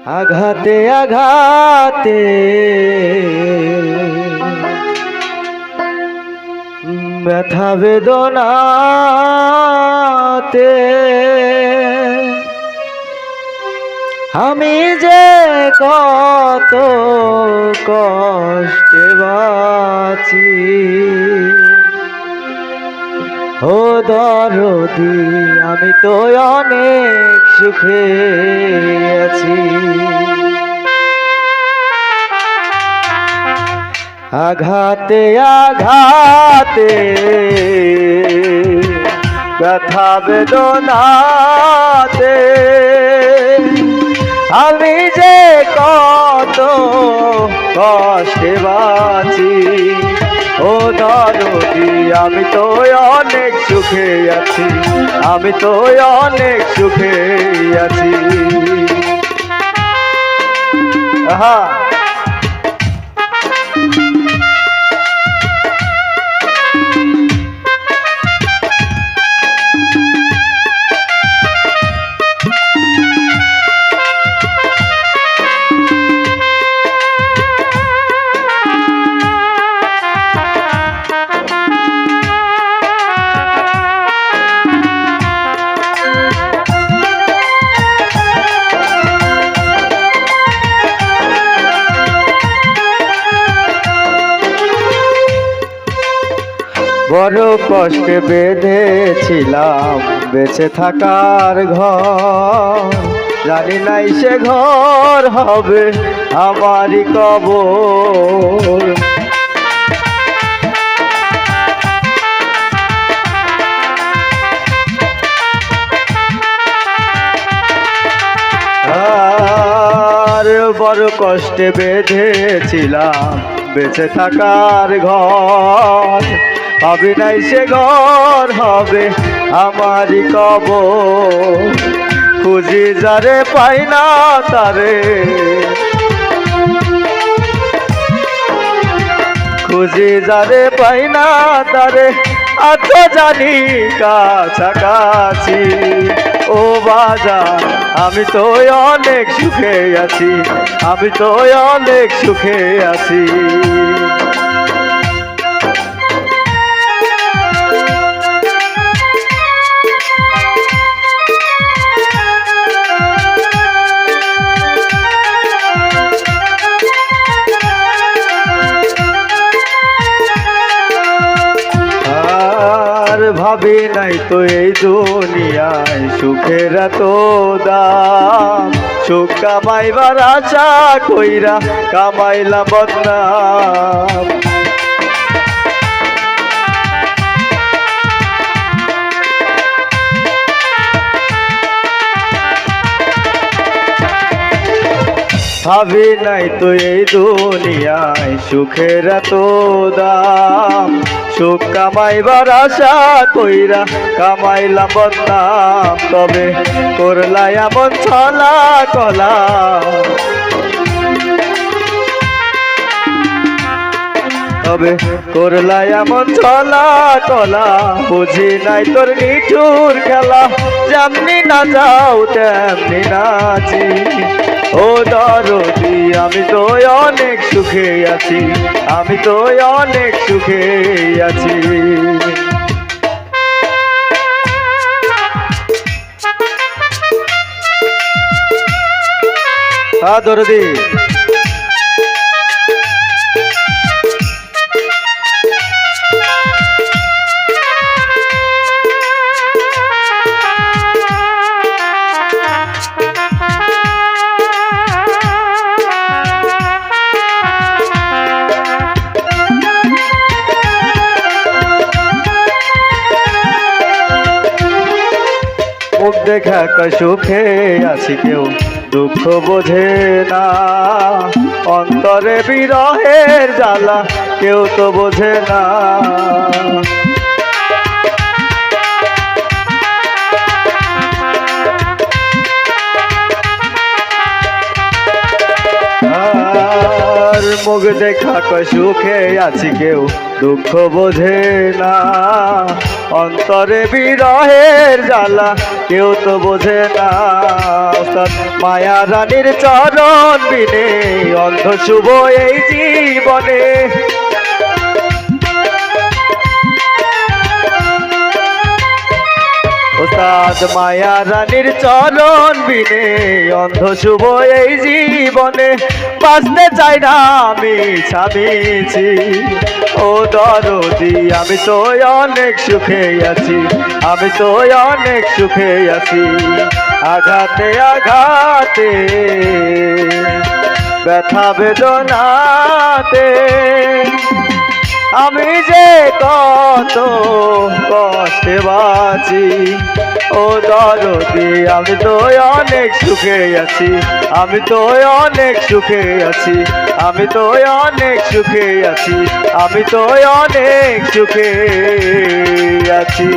আঘাতে আঘাতে ব্যথা বেদনাতে আমি যে কত কষ্টে বাঁচি। ও দরদি আমি তো অনেক সুখে আছি। আঘাতে আঘাতে ব্যথা বেদনাতে আমি যে কত কষ্টে বাঁচি। ও দরদি আমি তো অনেক সুখে আছি, আমি তো অনেক সুখে আছি। আহা বড় কষ্টে বেঁধেছিলাম বেঁচে থাকার ঘর, জানি নাই সে ঘর হবে আমারই কবর। আর বড় কষ্টে বেঁধেছিলাম বেঁচে থাকার ঘর, হবে নাই সে ঘর হবে আমারই কবর। খুঁজি যারে পাই না তারে, খুঁজি যারে পাই না তারে, আজ জানি কাছাকাছি। ও বাজার আমি তো অনেক সুখে আছি, আমি তো অনেক সুখে আছি। ভাবি নাই তো এই দুনিয়ায় সুখের এত দাম, সুখ কামাইবার আশা কইরা কামাইলা বদনাম। ভাবি নাই তো এই দুনিয়ায় সুখের এত দাম, সুখ কামাইবার আশা কইরা কামাইলাম বদনাম। তবে করলা এমন ছলা কলা, তবে করলা এমন ছলা কলা, বুঝি নাই তোর নিঠুর খেলা। যেমনি না যাও তেমনি নাচি। ও দরদি আমি তো অনেক সুখে আছি, আমি তো অনেক সুখে আছি। হ্যাঁ দরদি মুখ দেখা সুখে আছি কেউ দুঃখ বোঝে না, অন্তরে বিরহের জ্বালা কেউ তো বোঝে না। আর মুখ দেখা সুখে আছি কেউ দুঃখ বোঝে না, অন্তরে বিরহের জ্বালা কেউ তো বোঝে না। ওস্তাদ মায়া রানীর চরণ বিনে অন্ধ শুভ এই জীবনে। ওস্তাদ মায়া রানীর চরণ বিনে অন্ধ শুভ এই জীবনে। বাঁচতে চাই না আমি স্বামীছি, ও দরদি আমি তো অনেক সুখে আছি, আমি তো অনেক সুখে আছি। আঘাতে আঘাতে ব্যথা বেদনাতে আমি যে কত কষ্টে বাঁচি, ও দরদি আমি তো অনেক সুখে আছি, আমি তো অনেক সুখে আছি, আমি তো অনেক সুখে আছি, আমি তো অনেক সুখে আছি।